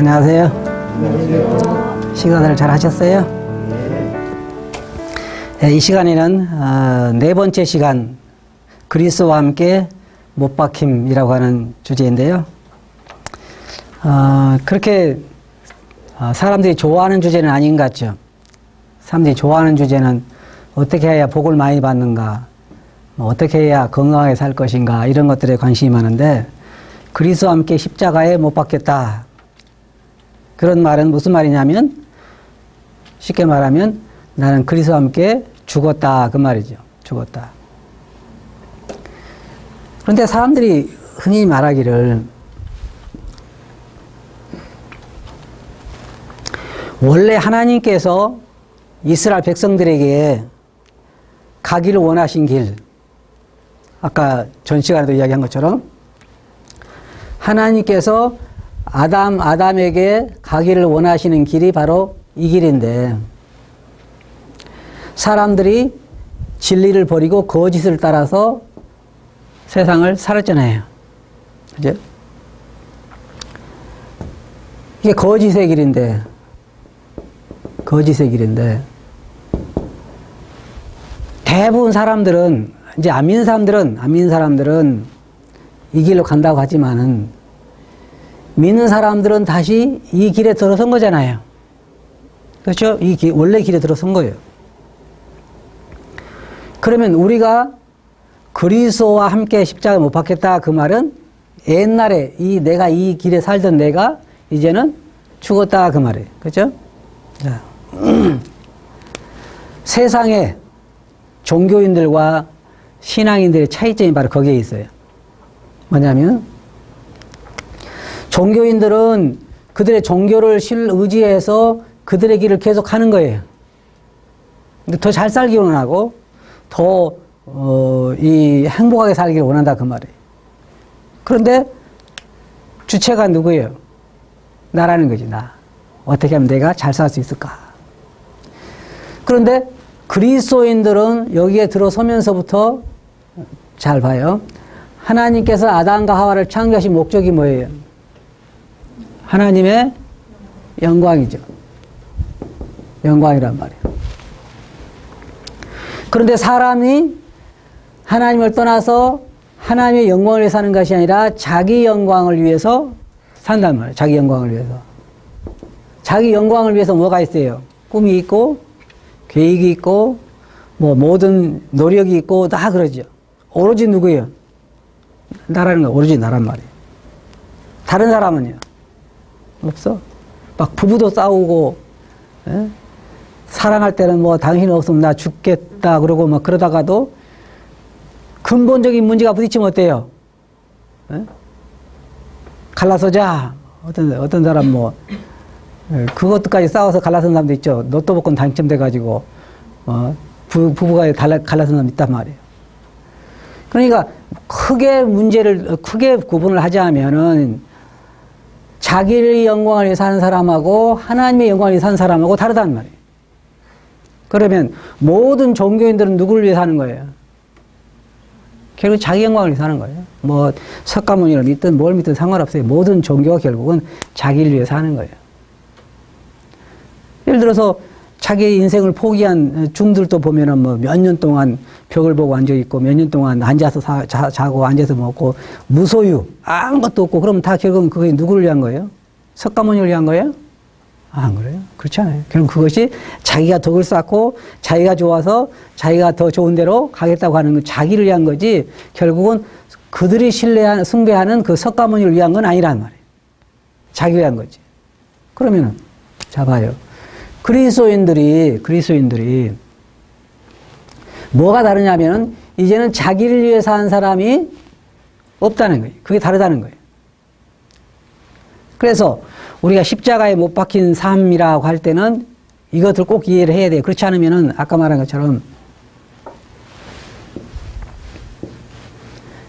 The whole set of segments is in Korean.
안녕하세요. 안녕하세요. 식사들 잘 하셨어요? 네, 이 시간에는 네 번째 시간 그리스도와 함께 못 박힘이라고 하는 주제인데요. 그렇게 사람들이 좋아하는 주제는 아닌 것 같죠. 사람들이 좋아하는 주제는 어떻게 해야 복을 많이 받는가, 어떻게 해야 건강하게 살 것인가, 이런 것들에 관심이 많은데, 그리스도와 함께 십자가에 못 박혔다. 그런 말은 무슨 말이냐면, 쉽게 말하면 나는 그리스도와 함께 죽었다, 그 말이죠. 죽었다. 그런데 사람들이 흔히 말하기를 원래 하나님께서 이스라엘 백성들에게 가기를 원하신 길, 아까 전 시간에도 이야기한 것처럼 하나님께서 아담에게 가기를 원하시는 길이 바로 이 길인데, 사람들이 진리를 버리고 거짓을 따라서 세상을 살았잖아요. 그죠? 이게 거짓의 길인데, 대부분 사람들은, 이제 안 믿는 사람들은 이 길로 간다고 하지만은, 믿는 사람들은 다시 이 길에 들어선 거잖아요. 그렇죠? 원래 길에 들어선 거예요. 그러면 우리가 그리스도와 함께 십자가에 못 박혔다, 그 말은 옛날에 내가 이 길에 살던 내가 이제는 죽었다, 그 말이에요. 그렇죠? 자, 세상에 종교인들과 신앙인들의 차이점이 바로 거기에 있어요. 뭐냐면, 종교인들은 그들의 종교를 의지해서 그들의 길을 계속 하는 거예요. 근데 더 잘 살기 원하고, 더, 행복하게 살기를 원한다, 그 말이에요. 그런데 주체가 누구예요? 나라는 거지, 나. 어떻게 하면 내가 잘 살 수 있을까? 그런데 그리스도인들은 여기에 들어서면서부터 잘 봐요. 하나님께서 아담과 하와를 창조하신 목적이 뭐예요? 하나님의 영광이죠. 영광이란 말이에요. 그런데 사람이 하나님을 떠나서 하나님의 영광을 위해서 사는 것이 아니라 자기 영광을 위해서 산단 말이에요. 자기 영광을 위해서. 자기 영광을 위해서 뭐가 있어요? 꿈이 있고, 계획이 있고, 모든 노력이 있고, 다 그러죠. 오로지 누구예요? 나라는 거, 오로지 나란 말이에요. 다른 사람은요? 없어. 막 부부도 싸우고, 에? 사랑할 때는 당신 없으면 나 죽겠다 그러고 막 그러다가도 근본적인 문제가 부딪히면 어때요? 에? 갈라서자. 어떤 사람 그것까지 싸워서 갈라선 사람도 있죠. 로또 복권 당첨돼가지고, 부부가 갈라선 사람 있단 말이에요. 그러니까 크게 구분을 하자면은 자기의 영광을 위해 사는 사람하고 하나님의 영광을 위해 사는 사람하고 다르단 말이에요. 그러면 모든 종교인들은 누구를 위해 사는 거예요? 결국 자기 영광을 위해 사는 거예요. 석가모니를 믿든 뭘 믿든 상관없어요. 모든 종교가 결국은 자기를 위해 사는 거예요. 예를 들어서 자기 인생을 포기한 중들도 보면은 몇 년 동안 벽을 보고 앉아있고, 몇 년 동안 앉아서 자고 앉아서 먹고, 무소유, 아무것도 없고, 그러면 다 결국은 그게 누구를 위한 거예요? 석가모니를 위한 거예요? 안 그래요? 그렇지 않아요. 결국 그것이 자기가 덕을 쌓고, 자기가 좋아서, 자기가 더 좋은 데로 가겠다고 하는 건 자기를 위한 거지, 결국은 그들이 숭배하는 그 석가모니를 위한 건 아니란 말이에요. 자기를 위한 거지. 그러면은, 자, 봐요. 그리스도인들이 뭐가 다르냐면은 이제는 자기를 위해 사는 사람이 없다는 거예요. 그게 다르다는 거예요. 그래서 우리가 십자가에 못 박힌 삶이라고 할 때는 이것들 꼭 이해를 해야 돼요. 그렇지 않으면은 아까 말한 것처럼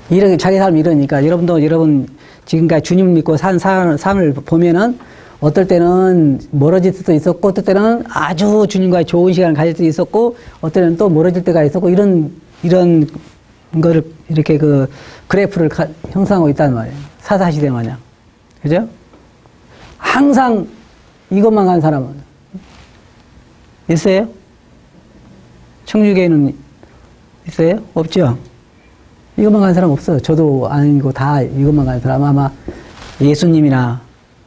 이렇게 자기 삶이 이러니까 여러분 지금까지 주님 믿고 산 삶을 보면은 어떨 때는 멀어질 수도 있었고, 어떨 때는 아주 주님과의 좋은 시간을 가질 수도 있었고, 어떨 때는 또 멀어질 때가 있었고, 이런 거를 이렇게 그래프를 형성하고 있단 말이에요. 사사시대 마냥. 그죠? 항상 이것만 간 사람은 있어요? 청주교회는 있어요? 없죠? 이것만 간 사람 없어요. 저도 아니고 다 이것만 간 사람 아마 예수님이나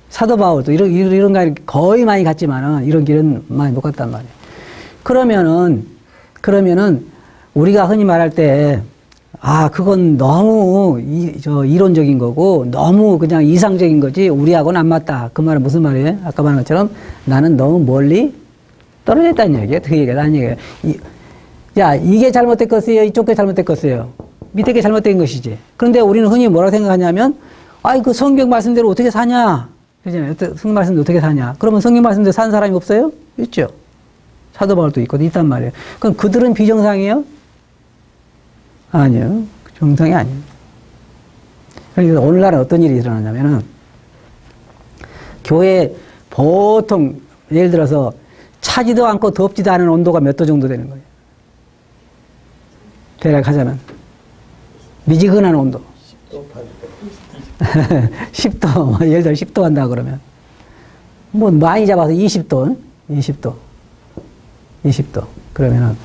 사도 바울도 이런 가 거의 많이 갔지만은 이런 길은 많이 못 갔단 말이에요. 그러면은 우리가 흔히 말할 때 그건 너무 이론적인 거고 너무 그냥 이상적인 거지 우리하고는 안 맞다. 그 말은 무슨 말이에요? 아까 말한 것처럼 나는 너무 멀리 떨어져 있다는 얘기예요. 그 얘기가 아닌 얘기예요. 이게 잘못됐겠어요? 이쪽 게 잘못됐겠어요? 밑에 게 잘못된 것이지. 그런데 우리는 흔히 뭐라고 생각하냐면 그 성경 말씀대로 어떻게 사냐? 그잖아요. 성경 말씀대로 어떻게 사냐? 그러면 성경 말씀대로 사는 사람이 없어요? 있죠. 사도 바울도 있거든, 있단 말이에요. 그럼 그들은 비정상이에요? 아니요. 정상이 아니에요. 그래서 오늘날은 어떤 일이 일어나냐면은, 교회 보통, 예를 들어서, 차지도 않고 덥지도 않은 온도가 몇 도 정도 되는 거예요. 대략 하자면. 미지근한 온도. 10도, 예를 들어 10도 한다 그러면. 많이 잡아서 20도, 20도. 그러면은,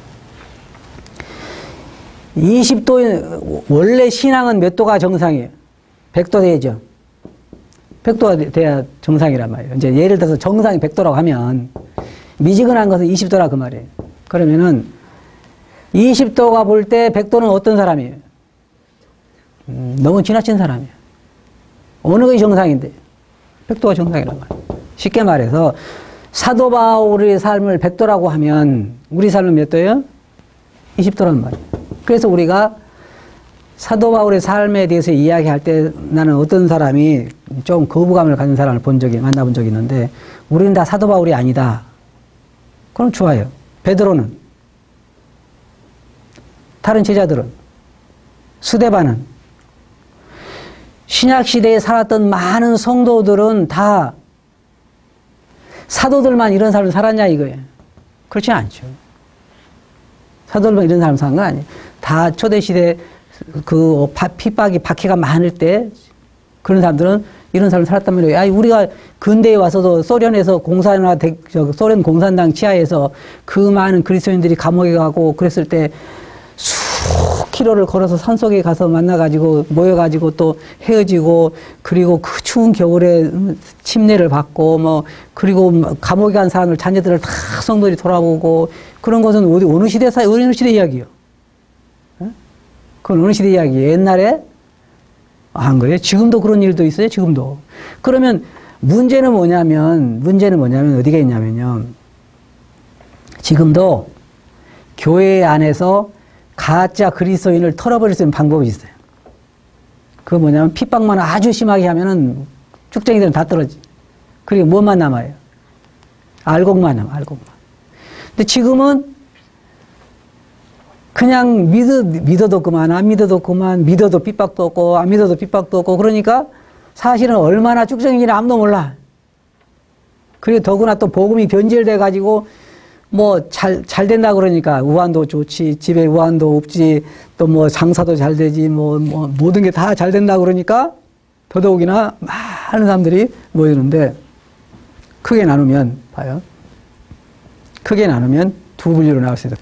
20도, 원래 신앙은 몇 도가 정상이에요? 100도 돼야죠. 100도가 돼야 정상이란 말이에요. 이제 예를 들어서 정상이 100도라고 하면, 미지근한 것은 20도라 그 말이에요. 그러면은, 20도가 볼 때 100도는 어떤 사람이에요? 너무 지나친 사람이에요. 어느 것이 정상인데? 100도가 정상이란 말이에요. 쉽게 말해서, 사도 바울의 삶을 100도라고 하면, 우리 삶은 몇 도예요? 20도란 말이에요. 그래서 우리가 사도 바울의 삶에 대해서 이야기할 때 나는 어떤 사람이 좀 거부감을 가진 사람을 만나본 적이 있는데, 우리는 다 사도 바울이 아니다. 그럼 좋아요. 베드로는, 다른 제자들은, 스데반은, 신약시대에 살았던 많은 성도들은 다 사도들만 이런 삶을 살았냐 이거예요. 그렇지 않죠. 사도들만 이런 삶을 산 거 아니에요. 다 초대시대 핍박이 박해가 많을 때 그런 사람들은 이런 삶을 살았단 말이에요. 우리가 근대에 와서도 소련에서 소련 공산당 치하에서 그 많은 그리스도인들이 감옥에 가고 그랬을 때 수 킬로를 걸어서 산속에 가서 만나가지고 모여가지고 또 헤어지고 그리고 그 추운 겨울에 침례를 받고 그리고 감옥에 간 사람들 자녀들을 다 성도들이 돌아보고 그런 것은 어느 시대 이야기요? 그건 어느 시대 이야기예요? 옛날에 한 거예요? 지금도 그런 일도 있어요? 지금도. 그러면 문제는 뭐냐면 어디가 있냐면요. 지금도 교회 안에서 가짜 그리스도인을 털어버릴 수 있는 방법이 있어요. 그거 뭐냐면 핍박만 아주 심하게 하면은 쭉쟁이들은 다 떨어지. 그리고 뭐만 남아요? 알곡만 남아, 알곡만. 근데 지금은 그냥 믿어도 그만, 안 믿어도 그만, 믿어도 핍박도 없고, 안 믿어도 핍박도 없고, 그러니까 사실은 얼마나 쭉쟁이인지 아무도 몰라. 그리고 더구나 또 복음이 변질돼가지고 잘 된다 그러니까 우환도 좋지, 집에 우환도 없지, 또 장사도 잘 되지, 모든 게 다 잘 된다 그러니까 더더욱이나 많은 사람들이 모이는데 크게 나누면 봐요. 크게 나누면 두 분류로 나올 수 있어요.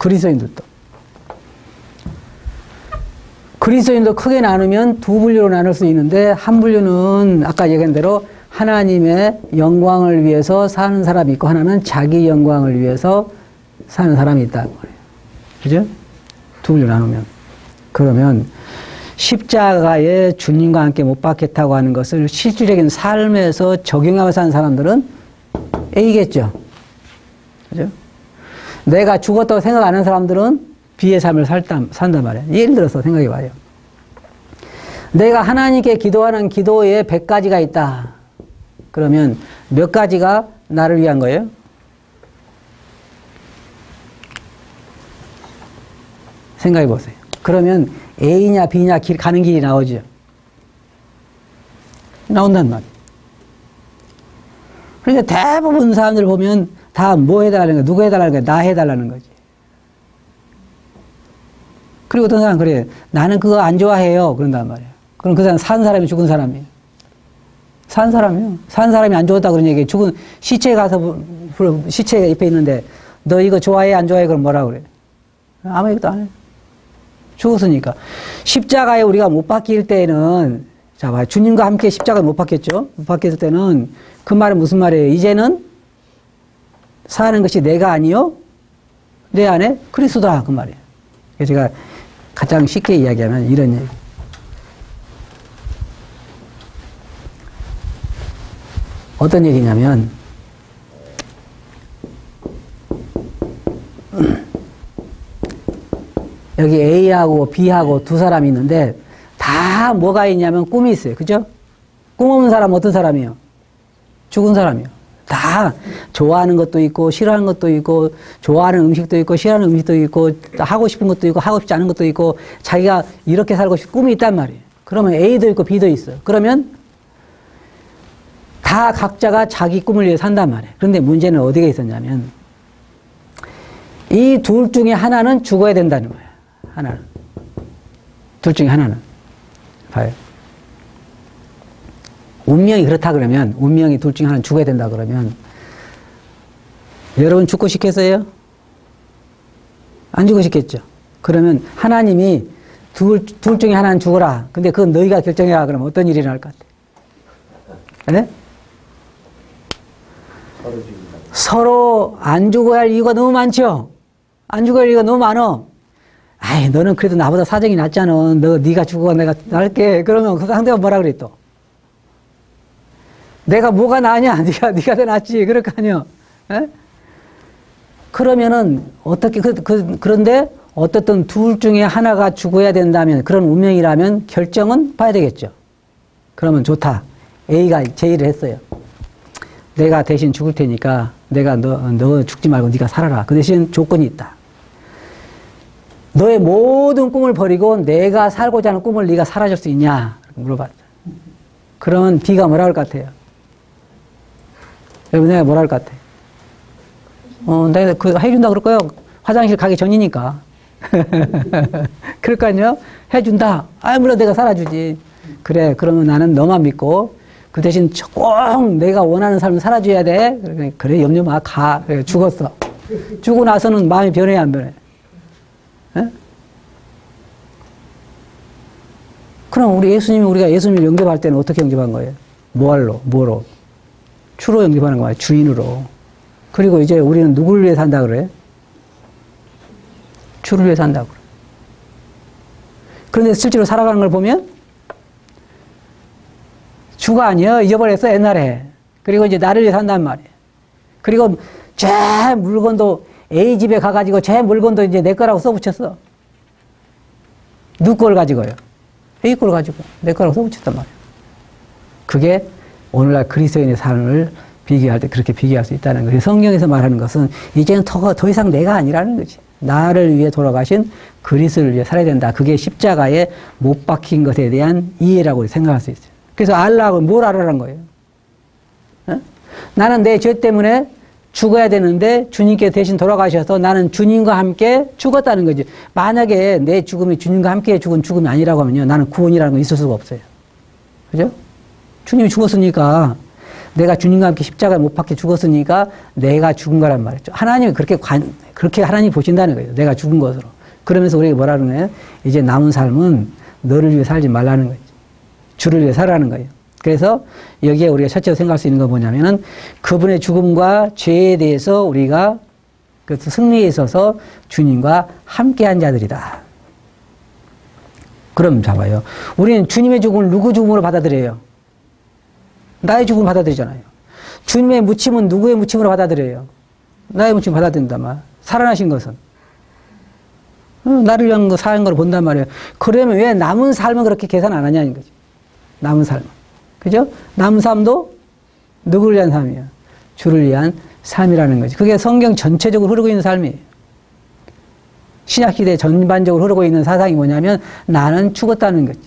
그리스도인도 크게 나누면 두 분류로 나눌 수 있는데 한 분류는 아까 얘기한 대로 하나님의 영광을 위해서 사는 사람이 있고 하나는 자기 영광을 위해서 사는 사람이 있다는 거예요. 그죠? 두 분류 나누면. 그러면 십자가에 주님과 함께 못 박혔다고 하는 것을 실질적인 삶에서 적용하며 사는 사람들은 A겠죠. 그죠? 내가 죽었다고 생각 안 하는 사람들은 B의 삶을 산단 말이에요. 예를 들어서 생각해 봐요. 내가 하나님께 기도하는 기도에 100가지가 있다. 그러면 몇 가지가 나를 위한 거예요? 생각해 보세요. 그러면 A냐 B냐 가는 길이 나오죠. 나온단 말이에요. 그러니까 대부분 사람들 보면 다 뭐 해달라는 거야? 누구 해달라는 거야? 나 해달라는 거지. 그리고 어떤 사람은 그래요. 나는 그거 안 좋아해요. 그런단 말이에요. 그럼 그 사람 산 사람이 죽은 사람이에요. 산 사람이요. 산 사람이 안 좋았다 그런 얘기예요. 죽은 시체에 가서 시체가 옆에 있는데 너 이거 좋아해 안 좋아해 그럼 뭐라 그래? 아무 얘기도 안 해. 죽었으니까. 십자가에 우리가 못 박힐 때는 자 봐요. 주님과 함께 십자가에 못 박혔죠. 못 박혔을 때는 그 말은 무슨 말이에요? 이제는 사는 것이 내가 아니요 내 안에 그리스도다 그 말이에요. 그래서 제가 가장 쉽게 이야기하면 이런 얘기. 어떤 얘기냐면 여기 A하고 B하고 두 사람이 있는데 다 뭐가 있냐면 꿈이 있어요. 그죠? 꿈 없는 사람은 어떤 사람이에요? 죽은 사람이에요. 다 좋아하는 것도 있고 싫어하는 것도 있고 좋아하는 음식도 있고 싫어하는 음식도 있고 하고 싶은 것도 있고 하고 싶지 않은 것도 있고 자기가 이렇게 살고 싶은 꿈이 있단 말이에요. 그러면 A도 있고 B도 있어요. 그러면 다 각자가 자기 꿈을 위해 산단 말이에요. 그런데 문제는 어디가 있었냐면 이 둘 중에 하나는 죽어야 된다는 거예요. 하나는. 둘 중에 하나는. 봐요. 운명이 그렇다 그러면 운명이 둘 중에 하나는 죽어야 된다 그러면 여러분 죽고 싶겠어요? 안 죽고 싶겠죠. 그러면 하나님이 둘 중에 하나는 죽어라. 근데 그건 너희가 결정해라. 그러면 어떤 일이 일어날 것 같아? 네? 서로 안 죽어야 할 이유가 너무 많죠? 안 죽어야 할 이유가 너무 많어. 아이, 너는 그래도 나보다 사정이 낫잖아. 네가 죽어, 내가 날게. 그러면 그 상대가 뭐라 그래, 또? 내가 뭐가 나으냐? 네가 더 낫지. 그럴 거 아니야. 에? 그러면은, 어떻게, 그런데, 어떻든 둘 중에 하나가 죽어야 된다면, 그런 운명이라면 결정은 봐야 되겠죠. 그러면 좋다. A가 제의를 했어요. 내가 대신 죽을 테니까, 내가 너 죽지 말고 네가 살아라. 그 대신 조건이 있다. 너의 모든 꿈을 버리고 내가 살고자 하는 꿈을 네가 사라질 수 있냐? 물어봤죠. 그러면 B가 뭐라 할 것 같아요? 여러분, 내가 뭐라 할 것 같아? 내가 해준다 그럴 거예요. 화장실 가기 전이니까. 그럴 거 아니에요? 해준다. 물론 내가 살아주지. 그래, 그러면 나는 너만 믿고 그 대신 꼭 내가 원하는 삶을 살아줘야 돼. 그래, 염려 마, 가. 그래, 죽었어. 죽고 나서는 마음이 변해, 안 변해? 에? 그럼 우리가 예수님을 영접할 때는 어떻게 영접한 거예요? 뭐로? 주로 영접하는 거예요. 주인으로. 그리고 이제 우리는 누구를 위해 산다 그래요? 주를 위해 산다고 그래요. 그런데 실제로 살아가는 걸 보면 주가 아니야. 잊어버렸어, 옛날에. 그리고 이제 나를 위해 산단 말이에요. 그리고 제 물건도 A 집에 가가지고 제 물건도 이제 내 거라고 써붙였어. 누구 걸 가지고요? A 걸 가지고 내 거라고 써붙였단 말이에요. 그게 오늘날 그리스도인의 삶을 비교할 때 그렇게 비교할 수 있다는 거예요. 성경에서 말하는 것은 이제는 더 이상 내가 아니라는 거지. 나를 위해 돌아가신 그리스도를 위해 살아야 된다. 그게 십자가에 못 박힌 것에 대한 이해라고 생각할 수 있어요. 그래서 알라고 뭘 알아라는 거예요? 어? 나는 내 죄 때문에 죽어야 되는데 주님께 대신 돌아가셔서 나는 주님과 함께 죽었다는 거지. 만약에 내 죽음이 주님과 함께 죽은 죽음이 아니라고 하면요. 나는 구원이라는 건 있을 수가 없어요. 그죠? 주님이 죽었으니까 내가 주님과 함께 십자가에 못 박혀 죽었으니까 내가 죽은 거란 말이죠. 하나님이 그렇게 하나님이 보신다는 거예요. 내가 죽은 것으로. 그러면서 우리가 뭐라 그러나요? 이제 남은 삶은 너를 위해 살지 말라는 거죠. 주를 위해 살아라는 거예요. 그래서 여기에 우리가 첫째로 생각할 수 있는 건 뭐냐면은 그분의 죽음과 죄에 대해서 우리가 그 승리에 있어서 주님과 함께한 자들이다. 그럼 잡아요. 우리는 주님의 죽음을 누구 죽음으로 받아들여요? 나의 죽음을 받아들이잖아요. 주님의 묻힘은 누구의 묻힘으로 받아들여요? 나의 묻힘 받아들인단 말. 살아나신 것은 나를 위한 거 사는 걸 본단 말이에요. 그러면 왜 남은 삶은 그렇게 계산 안 하냐는 거지. 남은 삶은. 그죠? 남은 삶도 누구를 위한 삶이에요? 주를 위한 삶이라는 거지. 그게 성경 전체적으로 흐르고 있는 삶이에요. 신약시대 전반적으로 흐르고 있는 사상이 뭐냐면 나는 죽었다는 거지.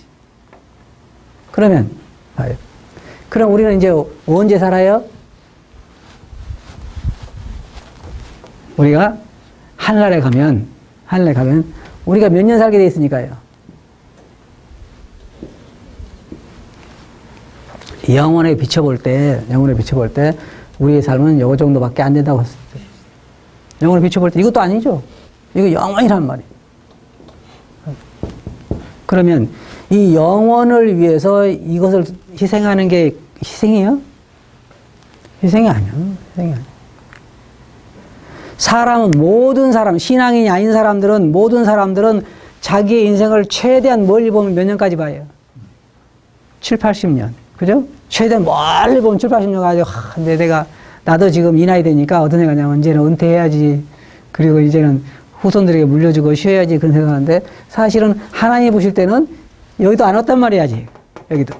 그러면 봐요. 그럼 우리는 이제 언제 살아요? 우리가 하늘나라에 가면 우리가 몇 년 살게 돼 있으니까요. 영혼에 비춰볼 때, 우리의 삶은 요 정도밖에 안 된다고 했을 때. 영혼에 비춰볼 때, 이것도 아니죠. 이거 영원이란 말이에요. 그러면 이 영혼을 위해서 이것을 희생하는 게 희생이에요? 희생이 아니야. 희생이 아니야. 모든 사람, 신앙인이 아닌 사람들은, 모든 사람들은 자기의 인생을 최대한 멀리 보면 몇 년까지 봐요? 7, 80년. 그죠? 최대한 멀리 보면 7, 80년 가지고, 근데 나도 지금 이 나이 되니까 어떤 생각이냐면, 이제는 은퇴해야지. 그리고 이제는 후손들에게 물려주고 쉬어야지. 그런 생각하는데, 사실은 하나님이 보실 때는 여기도 안 왔단 말이야, 아직. 여기도.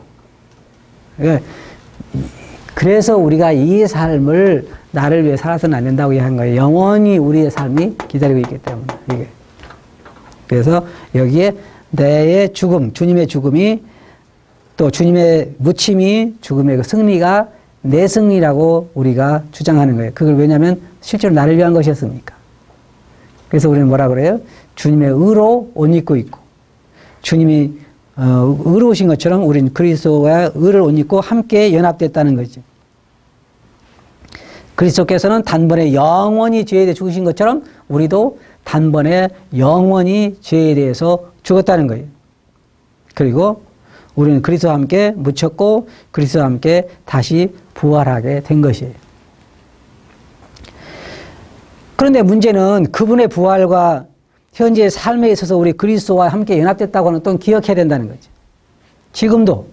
그래서 우리가 이 삶을 나를 위해 살아서는 안 된다고 이야기한 거예요. 영원히 우리의 삶이 기다리고 있기 때문에. 이게. 그래서 여기에 내의 죽음, 주님의 죽음이 또 주님의 무침이 죽음의 그 승리가 내 승리라고 우리가 주장하는 거예요. 그걸 왜냐하면 실제로 나를 위한 것이었으니까. 그래서 우리는 뭐라 그래요? 주님의 의로 옷 입고 있고 주님이 의로우신 것처럼 우리는 그리스도와 의를 옷 입고 함께 연합됐다는 거죠. 그리스도께서는 단번에 영원히 죄에 대해 죽으신 것처럼 우리도 단번에 영원히 죄에 대해서 죽었다는 거예요. 그리고 우리는 그리스도와 함께 묻혔고 그리스도와 함께 다시 부활하게 된 것이에요. 그런데 문제는 그분의 부활과 현재의 삶에 있어서 우리 그리스도와 함께 연합됐다고 하는 또 기억해야 된다는 거죠. 지금도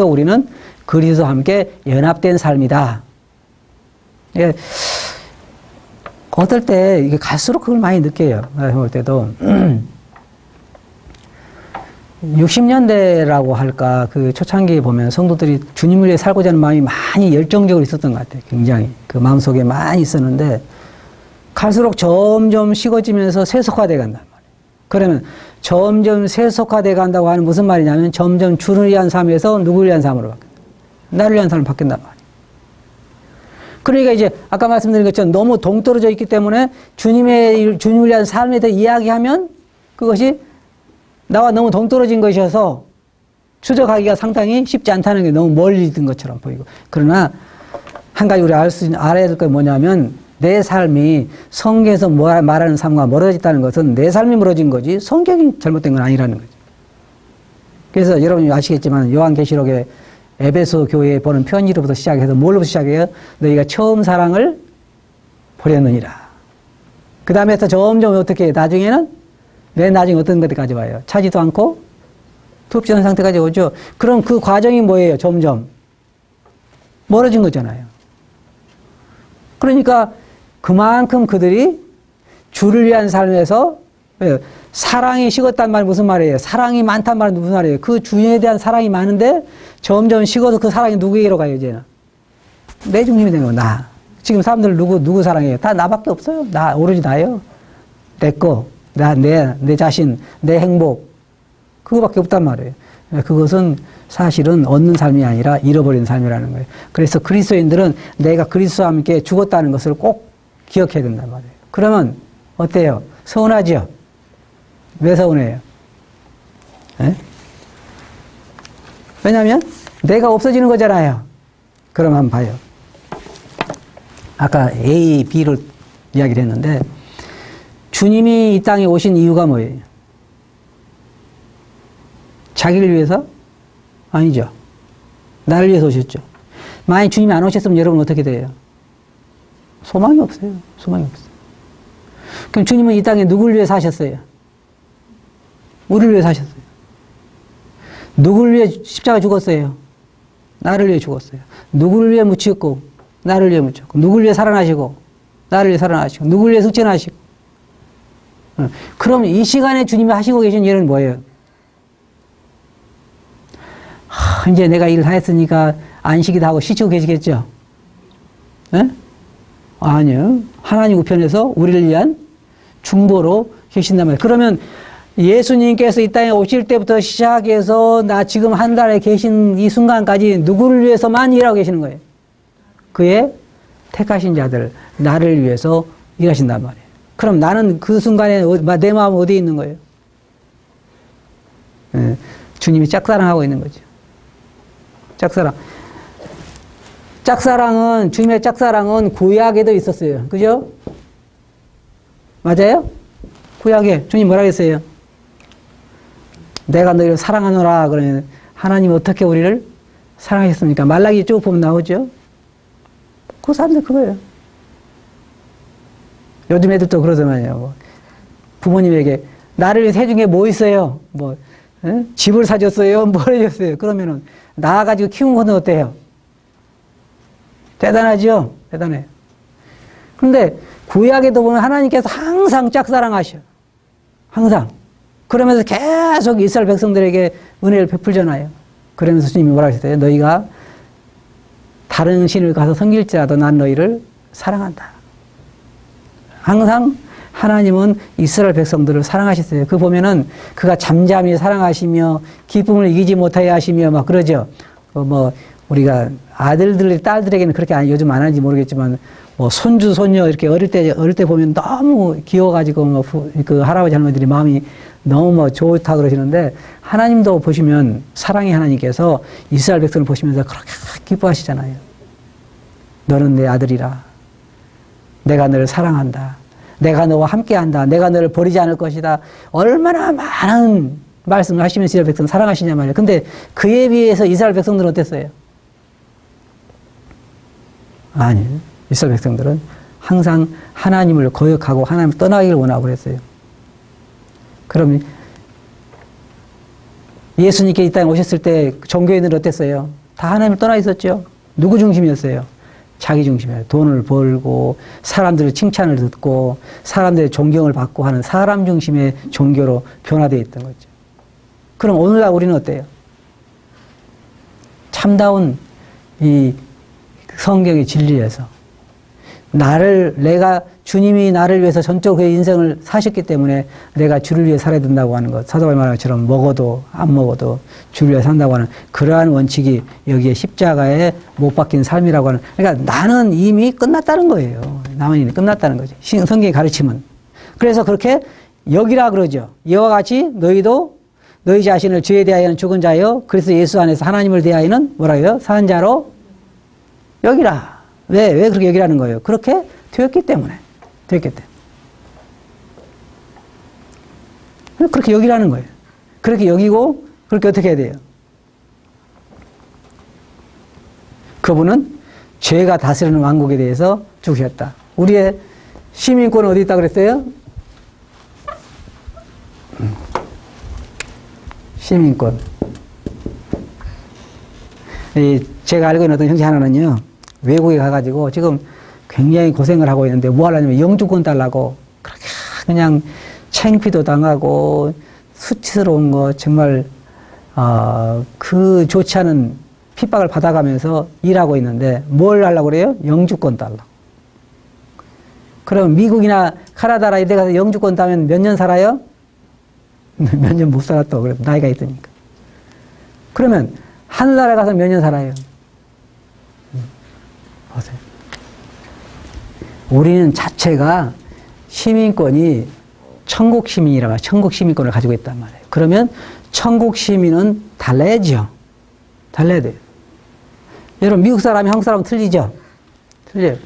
우리는 그리스도와 함께 연합된 삶이다. 예, 어떨 때 이게 갈수록 그걸 많이 느껴요. 볼 때도 60년대라고 할까 그 초창기에 보면 성도들이 주님을 위해 살고자 하는 마음이 많이 열정적으로 있었던 것 같아요. 굉장히 그 마음속에 많이 있었는데 갈수록 점점 식어지면서 세속화돼 간단 말이에요. 그러면 점점 세속화돼 간다고 하는 무슨 말이냐면 점점 주를 위한 삶에서 누구를 위한 삶으로 바뀐다. 나를 위한 삶으로 바뀐단 말이에요. 그러니까 이제 아까 말씀드린 것처럼 너무 동떨어져 있기 때문에 주님을 위한 삶에 대해 이야기하면 그것이 나와 너무 동떨어진 것이어서 추적하기가 상당히 쉽지 않다는 게 너무 멀리 있는 것처럼 보이고. 그러나 한 가지 우리 알아야 될 건 뭐냐면 내 삶이 성경에서 말하는 삶과 멀어졌다는 것은 내 삶이 멀어진 거지 성경이 잘못된 건 아니라는 거죠. 그래서 여러분이 아시겠지만 요한계시록에 에베소 교회에 보는 편지로부터 시작해서 뭘로부터 시작해요? 너희가 처음 사랑을 버렸느니라. 그 다음에 또 점점 어떻게 나중에는 맨 나중에 어떤 것까지 와요? 차지도 않고 두렵지 않은 상태까지 오죠. 그럼 그 과정이 뭐예요? 점점 멀어진 거잖아요. 그러니까 그만큼 그들이 주를 위한 삶에서 사랑이 식었단 말이 무슨 말이에요? 사랑이 많단 말은 무슨 말이에요? 그 주에 대한 사랑이 많은데 점점 식어서 그 사랑이 누구에게로 가요, 이제는? 내 중심이 되는 거야, 나. 지금 사람들 누구 사랑해요? 다 나밖에 없어요. 나, 오로지 나예요. 내 거, 내 자신, 내 행복. 그거밖에 없단 말이에요. 그것은 사실은 얻는 삶이 아니라 잃어버린 삶이라는 거예요. 그래서 그리스도인들은 내가 그리스도와 함께 죽었다는 것을 꼭 기억해야 된단 말이에요. 그러면 어때요? 서운하죠? 왜 서운해요? 에? 왜냐하면 내가 없어지는 거잖아요. 그럼 한번 봐요. 아까 A, B를 이야기를 했는데 주님이 이 땅에 오신 이유가 뭐예요? 자기를 위해서? 아니죠. 나를 위해서 오셨죠. 만약 주님이 안 오셨으면 여러분 어떻게 돼요? 소망이 없어요. 소망이 없어요. 그럼 주님은 이 땅에 누구를 위해 사셨어요? 우리를 위해 사셨어요. 누구를 위해 십자가 죽었어요? 나를 위해 죽었어요. 누구를 위해 묻혔고? 나를 위해 묻혔고. 누구를 위해 살아나시고? 나를 위해 살아나시고. 누구를 위해 승천하시고? 그럼 이 시간에 주님이 하시고 계신 일은 뭐예요? 이제 내가 일을 다 했으니까 안식이다 하고 쉬시고 계시겠죠? 네? 아니요. 하나님 우편에서 우리를 위한 중보로 계신단 말이에요. 그러면 예수님께서 이 땅에 오실 때부터 시작해서 나 지금 한 달에 계신 이 순간까지 누구를 위해서만 일하고 계시는 거예요? 그의 택하신 자들, 나를 위해서 일하신단 말이에요. 그럼 나는 그 순간에 내 마음은 어디에 있는 거예요? 주님이 짝사랑하고 있는 거죠. 짝사랑. 짝사랑은, 주님의 짝사랑은 구약에도 있었어요. 그죠? 맞아요? 구약에 주님 뭐라 했어요? 내가 너희를 사랑하노라. 그러면 하나님 어떻게 우리를 사랑하셨습니까? 말라기 쭉 보면 나오죠? 그 사람들 그거예요. 요즘 애들도 그러더만요. 뭐 부모님에게 나를 위해서 해준 게 뭐 있어요? 뭐 에? 집을 사줬어요? 뭘 해줬어요? 그러면은 나와가지고 키운 건 어때요? 대단하죠? 대단해요. 그런데 구약에도 보면 하나님께서 항상 짝사랑하셔. 항상. 그러면서 계속 이스라엘 백성들에게 은혜를 베풀잖아요. 그러면서 주님이 뭐라 하셨어요? 너희가 다른 신을 가서 섬길지라도 난 너희를 사랑한다. 항상 하나님은 이스라엘 백성들을 사랑하셨어요. 그 보면은 그가 잠잠히 사랑하시며 기쁨을 이기지 못하게 하시며 막 그러죠. 뭐 우리가 아들들, 딸들에게는 그렇게 요즘 안 하는지 모르겠지만 뭐 손주, 손녀 이렇게 어릴 때 보면 너무 귀여워가지고 뭐 그 할아버지 할머니들이 마음이 너무 뭐 좋다 그러시는데 하나님도 보시면 사랑의 하나님께서 이스라엘 백성을 보시면서 그렇게 기뻐하시잖아요. 너는 내 아들이라. 내가 너를 사랑한다. 내가 너와 함께한다. 내가 너를 버리지 않을 것이다. 얼마나 많은 말씀을 하시면서 이스라엘 백성을 사랑하시냐 말이에요. 근데 그에 비해서 이스라엘 백성들은 어땠어요? 아니, 이스라엘 백성들은 항상 하나님을 거역하고 하나님을 떠나기를 원하고 그랬어요. 그럼 예수님께 이 땅에 오셨을 때 종교인들은 어땠어요? 다 하나님을 떠나 있었죠. 누구 중심이었어요? 자기 중심이에요. 돈을 벌고 사람들의 칭찬을 듣고 사람들의 존경을 받고 하는 사람 중심의 종교로 변화되어 있던 거죠. 그럼 오늘날 우리는 어때요? 참다운 이 성경의 진리에서 내가 주님이 나를 위해서 전적으로 그의 인생을 사셨기 때문에 내가 주를 위해 살아야 된다고 하는 것. 사도 바울이 말한 것처럼 먹어도 안 먹어도 주를 위해 산다고 하는 그러한 원칙이 여기에 십자가에 못 박힌 삶이라고 하는. 그러니까 나는 이미 끝났다는 거예요. 나는 이미 끝났다는 거죠. 성경의 가르침은. 그래서 그렇게 여기라 그러죠. 이와 같이 너희도 너희 자신을 죄에 대하여는 죽은 자요 그래서 예수 안에서 하나님을 대하여는 뭐라고요? 산 자로 여기라. 왜 그렇게 여기라는 거예요? 그렇게 되었기 때문에. 그렇게 여기라는 거예요. 그렇게 여기고, 그렇게 어떻게 해야 돼요? 그분은 죄가 다스리는 왕국에 대해서 죽으셨다. 우리의 시민권은 어디 있다 그랬어요? 시민권. 제가 알고 있는 어떤 형제 하나는요, 외국에 가가지고 지금 굉장히 고생을 하고 있는데 뭐 하려냐면 영주권 달라고 그렇게 그냥 창피도 당하고 수치스러운 거 정말 그 좋지 않은 핍박을 받아가면서 일하고 있는데 뭘 하려고 그래요? 영주권 달라고. 그럼 미국이나 카나다나 이런 데 가서 영주권 따면 몇 년 살아요? 몇 년 못 살았다고 그래. 나이가 있으니까. 그러면 하늘나라 가서 몇 년 살아요? 보세요. 우리는 자체가 시민권이 천국 시민이라고 천국 시민권을 가지고 있단 말이에요. 그러면 천국 시민은 달라야죠. 달라야 돼요. 여러분 미국 사람이 한국 사람은 틀리죠? 틀려요.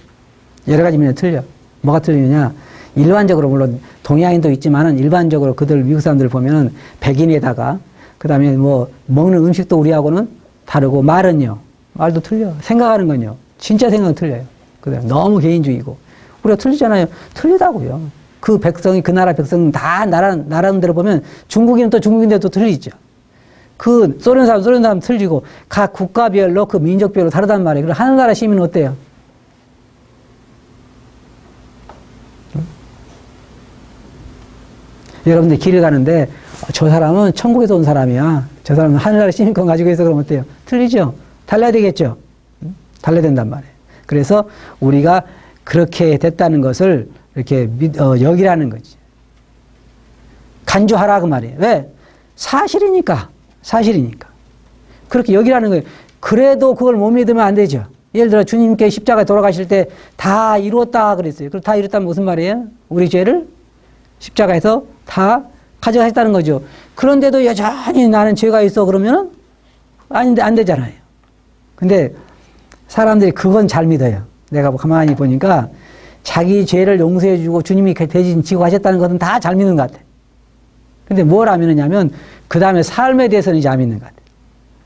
여러 가지 면에 틀려. 뭐가 틀리느냐? 일반적으로 물론 동양인도 있지만은 일반적으로 그들 미국 사람들 보면은 백인에다가 그 다음에 뭐 먹는 음식도 우리하고는 다르고 말은요. 말도 틀려. 생각하는 건요. 진짜 생각은 틀려요. 그다음에 너무 개인주의고. 우리가 틀리잖아요. 틀리다고요. 그 백성이, 그 나라 백성은 다 나라대로 보면 중국인은 또 중국인데도 틀리죠. 그 소련 사람 틀리고 각 국가별로 그 민족별로 다르단 말이에요. 그럼 하늘나라 시민은 어때요? 여러분들 길을 가는데 저 사람은 천국에서 온 사람이야. 저 사람은 하늘나라 시민권 가지고 있어. 그러면 어때요? 틀리죠? 달라야 되겠죠? 달라야 된단 말이에요. 그래서 우리가 그렇게 됐다는 것을 이렇게 여기라는 거지. 간주하라 그 말이에요. 왜? 사실이니까. 그렇게 여기라는 거예요. 그래도 그걸 못 믿으면 안 되죠. 예를 들어 주님께 십자가에 돌아가실 때 다 이루었다 그랬어요. 그럼 다 이뤘다면 무슨 말이에요? 우리 죄를 십자가에서 다 가져가셨다는 거죠. 그런데도 여전히 나는 죄가 있어 그러면은 안 되잖아요. 근데 사람들이 그건 잘 믿어요. 내가 가만히 보니까 자기 죄를 용서해주고 주님이 대신 지고 하셨다는 것은 다 잘 믿는 것 같아. 근데 뭘 안 믿느냐면 그 다음에 삶에 대해서는 이제 안 믿는 것 같아.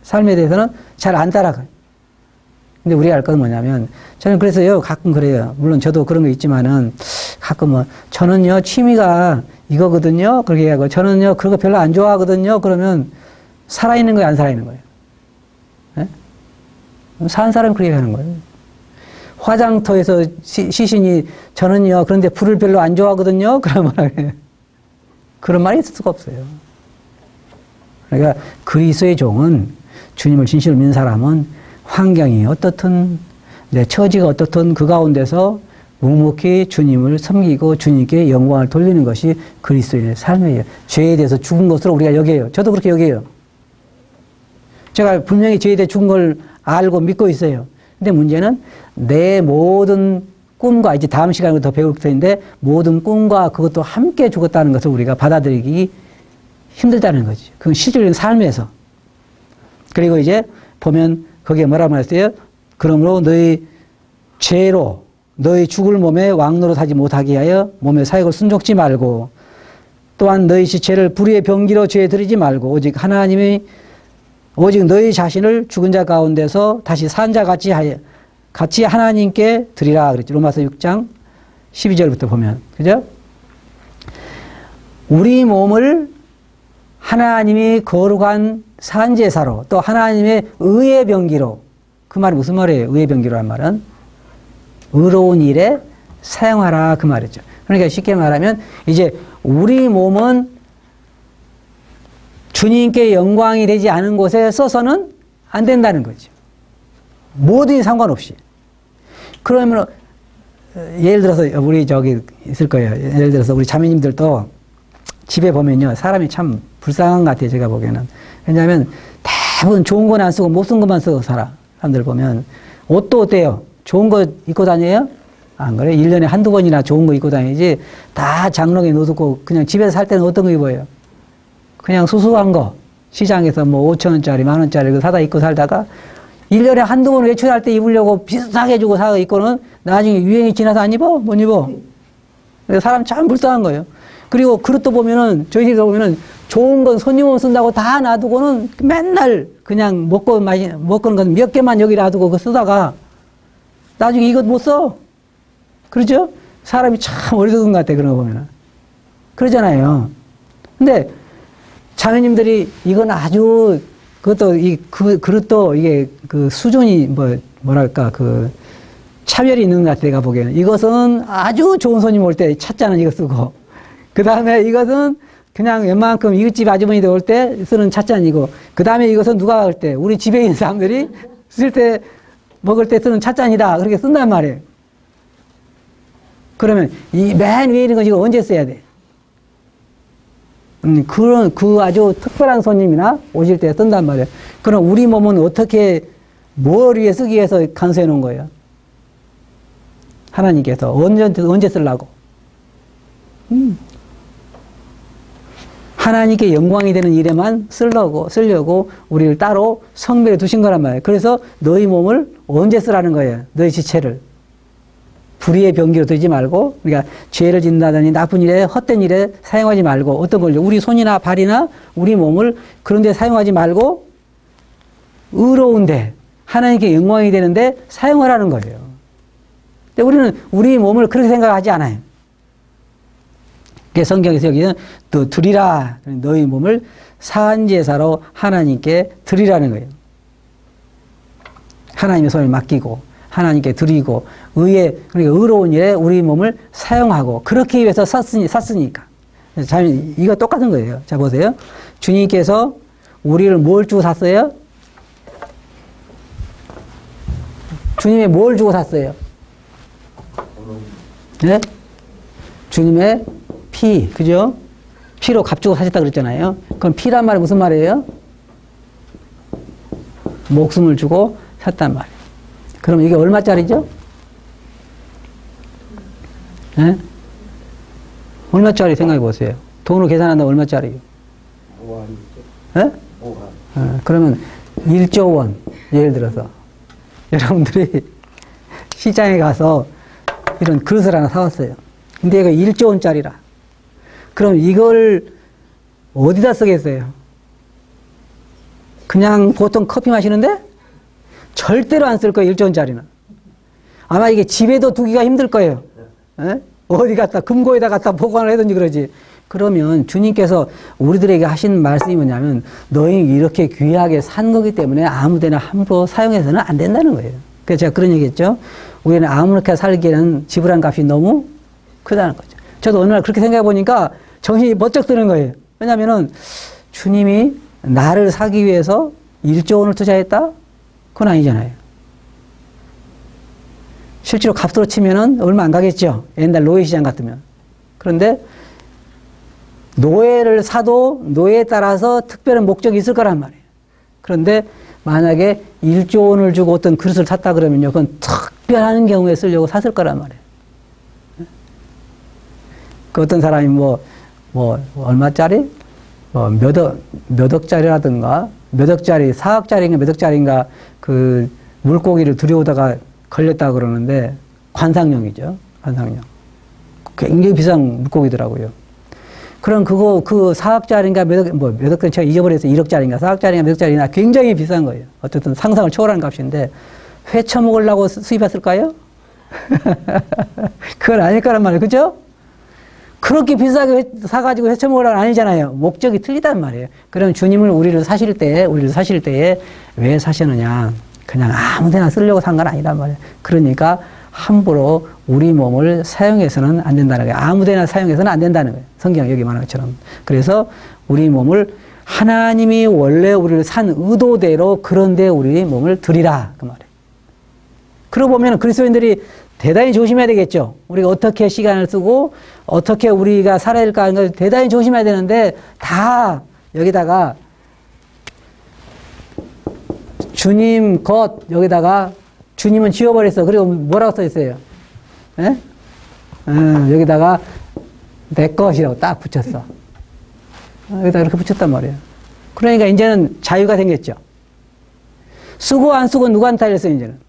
삶에 대해서는 잘 안 따라가요. 근데 우리가 할 건 뭐냐면 저는 그래서요 가끔 그래요. 물론 저도 그런 거 있지만은 가끔 뭐 저는요 취미가 이거거든요. 그렇게 하고 저는요 그런 거 별로 안 좋아하거든요. 그러면 살아있는 거예요, 안 살아있는 거예요? 네? 사는 사람이 그렇게 하는 거예요. 화장터에서 시신이 저는요 그런데 불을 별로 안 좋아하거든요. 그러면 그런 말이 있을 수가 없어요. 그러니까 그리스도의 종은 주님을 진실로 믿는 사람은 환경이 어떻든 내 처지가 어떻든 그 가운데서 묵묵히 주님을 섬기고 주님께 영광을 돌리는 것이 그리스도인의 삶이에요. 죄에 대해서 죽은 것으로 우리가 여겨요. 저도 그렇게 여겨요. 제가 분명히 죄에 대해 죽은 걸 알고 믿고 있어요. 근데 문제는 내 모든 꿈과 이제 다음 시간에 더 배울 텐데 모든 꿈과 그것도 함께 죽었다는 것을 우리가 받아들이기 힘들다는 거지. 그건 실질적인 삶에서. 그리고 이제 보면 거기에 뭐라고 말했어요? 그러므로 너희 죄로 너희 죽을 몸에 왕노릇 하지 못하게 하여 몸의 사역을 순종치 말고 또한 너희 지체를 불의의 병기로 죄에 들이지 말고 오직 너희 자신을 죽은 자 가운데서 다시 산 자 같이 하나님께 드리라 그랬죠. 로마서 6장 12절부터 보면. 그죠? 우리 몸을 하나님이 거룩한 산제사로 또 하나님의 의의 병기로 그 말이 무슨 말이에요? 의의 병기로란 말은 의로운 일에 사용하라 그 말이죠. 그러니까 쉽게 말하면 이제 우리 몸은 주님께 영광이 되지 않은 곳에 써서는 안 된다는 거죠. 뭐든지 상관없이. 그러면 예를 들어서 우리 저기 있을 거예요. 예를 들어서 우리 자매님들도 집에 보면요. 사람이 참 불쌍한 것 같아요. 제가 보기에는. 왜냐하면 대부분 좋은 건 안 쓰고 못 쓴 것만 쓰고 살아. 사람들 보면. 옷도 어때요? 좋은 거 입고 다녀요? 안 그래? 1년에 한두 번이나 좋은 거 입고 다니지. 다 장롱에 넣어두고 그냥 집에서 살 때는 어떤 거 입어요? 그냥 수수한 거. 시장에서 뭐 5,000원짜리, 10,000원짜리 그거 사다 입고 살다가 1년에 한두 번 외출할 때 입으려고 비싸게 주고 사서 입고는 나중에 유행이 지나서 안 입어? 못 입어. 그래서 사람 참 불쌍한 거예요. 그리고 그릇도 보면은, 저희 집에서 보면은 좋은 건 손님은 쓴다고 다 놔두고는 맨날 그냥 먹고는 건 몇 개만 여기 놔두고 그거 쓰다가 나중에 이것 못 써. 그러죠? 사람이 참 어리석은 것 같아, 그런 거 보면은. 그러잖아요. 근데 자매님들이 이건 아주 그것도 그릇도 이게 그 수준이 뭐랄까 그 차별이 있는 것 같아, 내가 보기에는. 이것은 아주 좋은 손님 올 때 찻잔은 이거 쓰고, 그 다음에 이것은 그냥 웬만큼 이웃집 아주머니들 올 때 쓰는 찻잔이고, 그 다음에 이것은 누가 올 때, 우리 집에 있는 사람들이 먹을 때 쓰는 찻잔이다. 그렇게 쓴단 말이에요. 그러면 이 맨 위에 있는 건 이거 언제 써야 돼? 그 아주 특별한 손님이나 오실 때 쓴단 말이에요. 그럼 우리 몸은 어떻게, 뭘 위해 쓰기 위해서 간수해 놓은 거예요? 하나님께서 언제 쓰려고? 하나님께 영광이 되는 일에만 쓰려고 우리를 따로 성별에 두신 거란 말이에요. 그래서 너희 몸을 언제 쓰라는 거예요? 너희 지체를. 불의의 병기로 들지 말고, 우리가 죄를 짓는다더니 나쁜 일에, 헛된 일에 사용하지 말고, 어떤 걸요? 우리 손이나 발이나 우리 몸을 그런 데 사용하지 말고, 의로운데, 하나님께 영광이 되는데 사용하라는 거예요. 근데 우리는 우리 몸을 그렇게 생각하지 않아요. 성경에서 여기는 또 드리라, 너희 몸을 산제사로 하나님께 드리라는 거예요. 하나님의 손에 맡기고, 하나님께 드리고, 그러니까 의로운 일에 우리 몸을 사용하고, 그렇게 위해서 샀으니까. 이거 똑같은 거예요. 자, 보세요. 주님께서 우리를 뭘 주고 샀어요? 주님의 뭘 주고 샀어요? 네? 주님의 피, 그죠? 피로 값주고 사셨다 그랬잖아요. 그럼 피란 말이 무슨 말이에요? 목숨을 주고 샀단 말이에요. 그럼 이게 얼마짜리죠? 네? 얼마짜리 생각해 보세요. 돈으로 계산한다면 얼마짜리요? 5원이죠. 네? 5원. 그러면 1조 원, 예를 들어서. 여러분들이 시장에 가서 이런 그릇을 하나 사왔어요. 근데 이거 1조 원짜리라. 그럼 이걸 어디다 쓰겠어요? 그냥 보통 커피 마시는데? 절대로 안 쓸 거예요, 1조 원짜리는. 아마 이게 집에도 두기가 힘들 거예요. 에? 어디 갖다, 금고에다 갖다 보관을 하든지 그러지. 그러면 주님께서 우리들에게 하신 말씀이 뭐냐면, 너희 이렇게 귀하게 산 거기 때문에 아무 데나 함부로 사용해서는 안 된다는 거예요. 그래서 제가 그런 얘기 했죠. 우리는 아무렇게 살기에는 지불한 값이 너무 크다는 거죠. 저도 어느 날 그렇게 생각해 보니까 정신이 번쩍 드는 거예요. 왜냐면은 주님이 나를 사기 위해서 1조 원을 투자했다? 그건 아니잖아요. 실제로 값으로 치면은 얼마 안 가겠죠. 옛날 노예시장 같으면. 그런데 노예를 사도 노예에 따라서 특별한 목적이 있을 거란 말이에요. 그런데 만약에 1조 원을 주고 어떤 그릇을 샀다 그러면요. 그건 특별한 경우에 쓰려고 샀을 거란 말이에요. 그 어떤 사람이 얼마짜리? 몇 억짜리라든가, 몇 억짜리, 4억짜리인가 몇 억짜리인가 그 물고기를 들여오다가 걸렸다 그러는데, 관상용이죠. 관상용. 굉장히 비싼 물고기더라고요. 그럼 그 4억짜리인가 몇 억짜리 제가 잊어버려서 1억짜리인가 4억짜리인가 몇 억짜리나 굉장히 비싼 거예요. 어쨌든 상상을 초월하는 값인데, 회 처먹으려고 수입했을까요? 그건 아닐 거란 말이에요. 그죠? 그렇게 비싸게 사가지고 회 처먹으려고 아니잖아요. 목적이 틀리단 말이에요. 그럼 주님을 우리를 사실 때에 왜 사시느냐. 그냥 아무 데나 쓰려고 산 건 아니란 말이에요. 그러니까 함부로 우리 몸을 사용해서는 안 된다는 거예요. 아무 데나 사용해서는 안 된다는 거예요. 성경 여기 말한 것처럼. 그래서 우리 몸을 하나님이 원래 우리를 산 의도대로 그런데 우리 몸을 드리라. 그 말이에요. 그러고 보면 그리스도인들이 대단히 조심해야 되겠죠. 우리가 어떻게 시간을 쓰고 어떻게 우리가 살아야 될까 하는 걸 대단히 조심해야 되는데 다 여기다가 주님 것 여기다가 주님은 지워버렸어. 그리고 뭐라고 써 있어요? 예? 여기다가 내 것이라고 딱 붙였어. 여기다 이렇게 붙였단 말이에요. 그러니까 이제는 자유가 생겼죠. 쓰고 안 쓰고 누구한테 달렸어 이제는?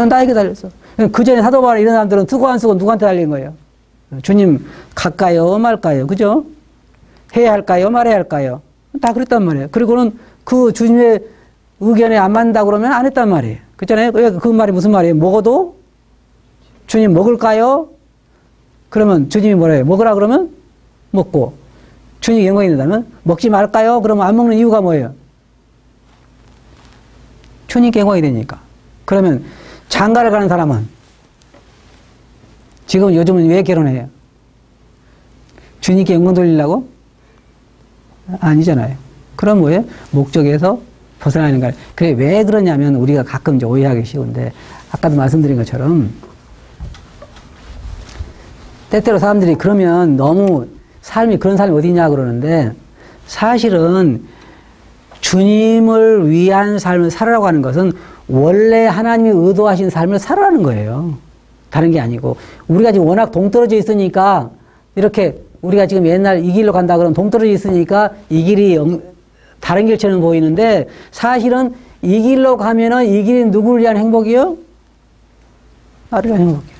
나에게 달렸어. 그 전에 사도바울 이런 사람들은 쓰고 안 쓰고 누구한테 달린 거예요? 주님 갈까요 말까요? 그죠? 해야 할까요 말해야 할까요? 다 그랬단 말이에요. 그리고는 그 주님의 의견에 안 맞는다 그러면 안 했단 말이에요. 그렇잖아요? 그 말이 무슨 말이에요? 먹어도 주님 먹을까요? 그러면 주님이 뭐래요? 먹으라 그러면 먹고 주님이 영광이 된다면 먹지 말까요? 그러면 안 먹는 이유가 뭐예요? 주님께 영광이 되니까. 그러면 장가를 가는 사람은 지금 요즘은 왜 결혼해요? 주님께 영광 돌리려고? 아니잖아요. 그럼 뭐예요? 목적에서 벗어나는 거예요. 그래, 왜 그러냐면 우리가 가끔 이제 오해하기 쉬운데, 아까도 말씀드린 것처럼, 때때로 사람들이 그러면 너무 그런 삶이 어디냐 그러는데, 사실은 주님을 위한 삶을 살아라고 하는 것은 원래 하나님이 의도하신 삶을 살아라는 거예요. 다른 게 아니고. 우리가 지금 워낙 동떨어져 있으니까, 이렇게 우리가 지금 옛날 이 길로 간다 그러면 동떨어져 있으니까 이 길이 다른 길처럼 보이는데 사실은 이 길로 가면은 이 길이 누구를 위한 행복이요? 나를 위한 행복이에요.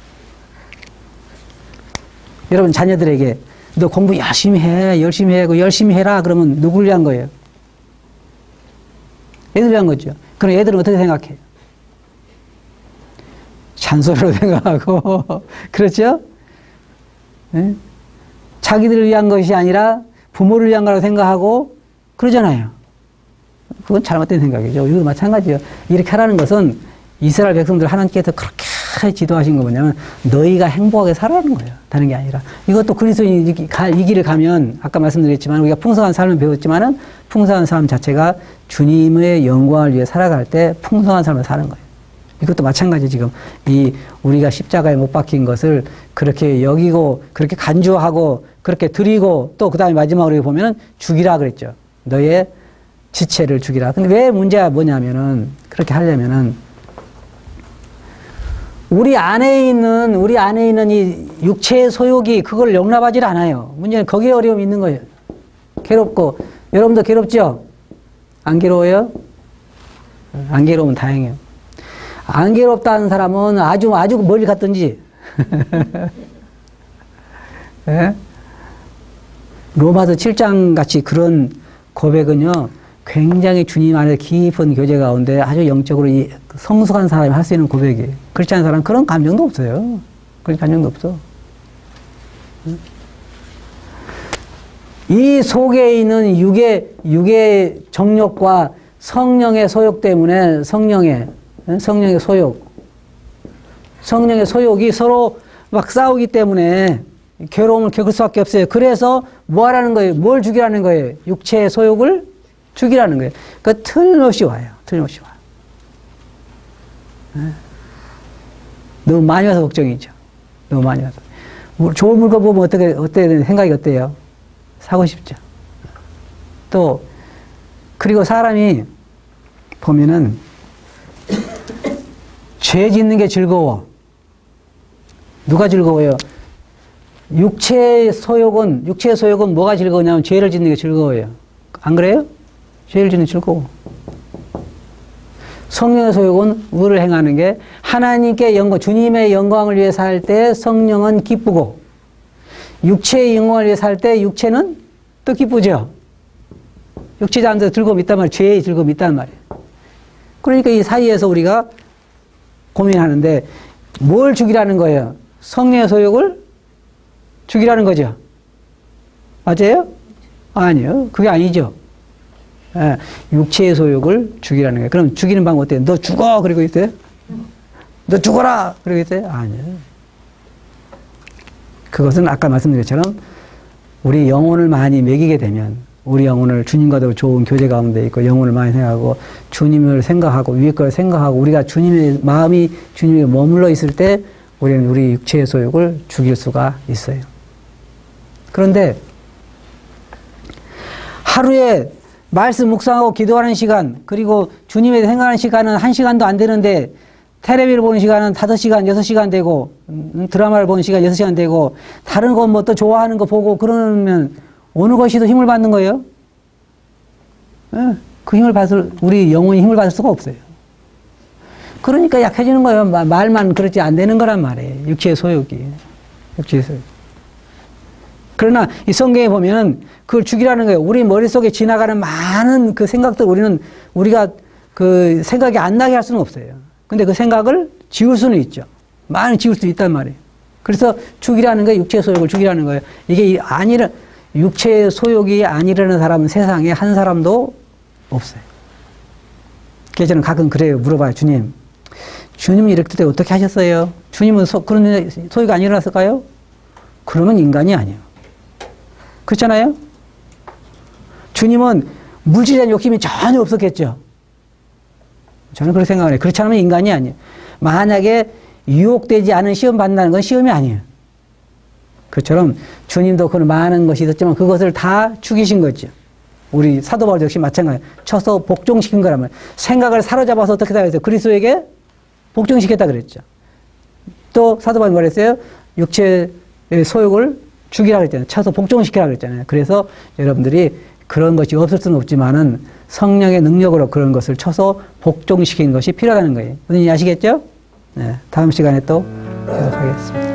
여러분 자녀들에게 너 공부 열심히 해, 열심히 해라 그러면 누구를 위한 거예요? 애들 위한 거죠. 그럼 애들은 어떻게 생각해요? 잔소리로 생각하고 그렇죠? 네? 자기들을 위한 것이 아니라 부모를 위한 거라고 생각하고 그러잖아요. 그건 잘못된 생각이죠. 이것도 마찬가지예요. 이렇게 하라는 것은 이스라엘 백성들 하나님께서 그렇게 지도하신 거 뭐냐면 너희가 행복하게 살아라는 거예요. 다른 게 아니라. 이것도 그리스도인이 이 길을 가면 아까 말씀드렸지만 우리가 풍성한 삶을 배웠지만은 풍성한 삶 자체가 주님의 영광을 위해 살아갈 때 풍성한 삶을 사는 거예요. 이것도 마찬가지 지금 우리가 십자가에 못 박힌 것을 그렇게 여기고 그렇게 간주하고 그렇게 드리고 또 그 다음에 마지막으로 보면은 죽이라 그랬죠. 너의 지체를 죽이라. 근데 왜 문제가 뭐냐면은 그렇게 하려면은 우리 안에 있는 이 육체의 소욕이 그걸 용납하지 않아요. 문제는 거기에 어려움이 있는 거예요. 괴롭고 여러분도 괴롭죠? 안 괴로워요? 안 괴로우면 다행이에요. 안 괴롭다는 사람은 아주 멀리 갔든지. 예? 로마서 7장 같이 그런 고백은요, 굉장히 주님 안에 깊은 교제 가운데 아주 영적으로 성숙한 사람이 할 수 있는 고백이에요. 그렇지 않은 사람은 그런 감정도 없어요. 그런 감정도 없어. 이 속에 있는 육의 정욕과 성령의 소욕 때문에 성령의 소욕이 서로 막 싸우기 때문에 괴로움을 겪을 수밖에 없어요. 그래서 뭐 하라는 거예요? 뭘 죽이라는 거예요? 육체의 소욕을 죽이라는 거예요. 그 틀림없이 와요. 틀림없이 와요. 너무 많이 와서 걱정이죠. 너무 많이 와서. 좋은 물건 보면 어때 생각이 어때요? 사고 싶죠. 또 그리고 사람이 보면은 죄 짓는 게 즐거워. 누가 즐거워요? 육체의 소욕은 뭐가 즐거우냐면 죄를 짓는 게 즐거워요. 안 그래요? 죄를 짓는 게 즐거워. 성령의 소욕은 의를 행하는 게 하나님께 주님의 영광을 위해 살 때 성령은 기쁘고, 육체의 영광을 위해 살 때 육체는 또 기쁘죠. 육체자 안에서 즐거움이 있단 말이에요. 죄의 즐거움이 있단 말이에요. 그러니까 이 사이에서 우리가 고민하는데 뭘 죽이라는 거예요? 성령의 소욕을 죽이라는 거죠. 맞아요? 아니요. 그게 아니죠. 예, 육체의 소욕을 죽이라는 거예요. 그럼 죽이는 방법 어때요? 너 죽어! 그러고 있어요? 너 죽어라! 그러고 있어요? 아니요. 그것은 아까 말씀드린 것처럼 우리 영혼을 많이 먹이게 되면, 우리 영혼을 주님과도 좋은 교제 가운데 있고 영혼을 많이 생각하고 주님을 생각하고 위에 걸 생각하고 우리가 주님의 마음이 주님에 머물러 있을 때 우리는 우리 육체의 소욕을 죽일 수가 있어요. 그런데 하루에 말씀 묵상하고 기도하는 시간, 그리고 주님에 대해 생각하는 시간은 1시간도 안 되는데 텔레비를 보는 시간은 5시간, 6시간 되고, 드라마를 보는 시간 6시간 되고, 다른 거 뭐 또 좋아하는 거 보고 그러면 어느 것이 더 힘을 받는 거예요? 그 힘을 우리 영혼이 힘을 받을 수가 없어요. 그러니까 약해지는 거예요. 말만 그렇지 안 되는 거란 말이에요. 육체의 소욕이. 육체의 소욕. 그러나 이 성경에 보면은 그걸 죽이라는 거예요. 우리 머릿속에 지나가는 많은 그 생각들 우리가 그 생각이 안 나게 할 수는 없어요. 근데 그 생각을 지울 수는 있죠. 많이 지울 수 있단 말이에요. 그래서 죽이라는 거예요. 육체의 소욕을 죽이라는 거예요. 이게 육체의 소욕이 안 일어나는 사람은 세상에 한 사람도 없어요. 그래서 저는 가끔 그래요. 물어봐요. 주님은 이렇게 때 어떻게 하셨어요? 주님은 그런 소욕이 안 일어났을까요? 그러면 인간이 아니에요. 그렇잖아요? 주님은 물질에 대한 욕심이 전혀 없었겠죠. 저는 그렇게 생각해요. 그렇지 않으면 인간이 아니에요. 만약에 유혹되지 않은 시험 받는다는 건 시험이 아니에요. 그처럼 주님도 그런 많은 것이 있었지만 그것을 다 죽이신 거죠. 우리 사도 바울 역시 마찬가지예요. 쳐서 복종시킨 거란 말이에요. 생각을 사로잡아서 어떻게 다 했어요? 그리스도에게 복종시켰다 그랬죠. 또 사도 바울이 말했어요. 육체의 소욕을 죽이라 그랬잖아요. 쳐서 복종시키라 그랬잖아요. 그래서 여러분들이 그런 것이 없을 수는 없지만은 성령의 능력으로 그런 것을 쳐서 복종시키는 것이 필요하다는 거예요. 선생님 아시겠죠? 네, 다음 시간에 또 계속하겠습니다.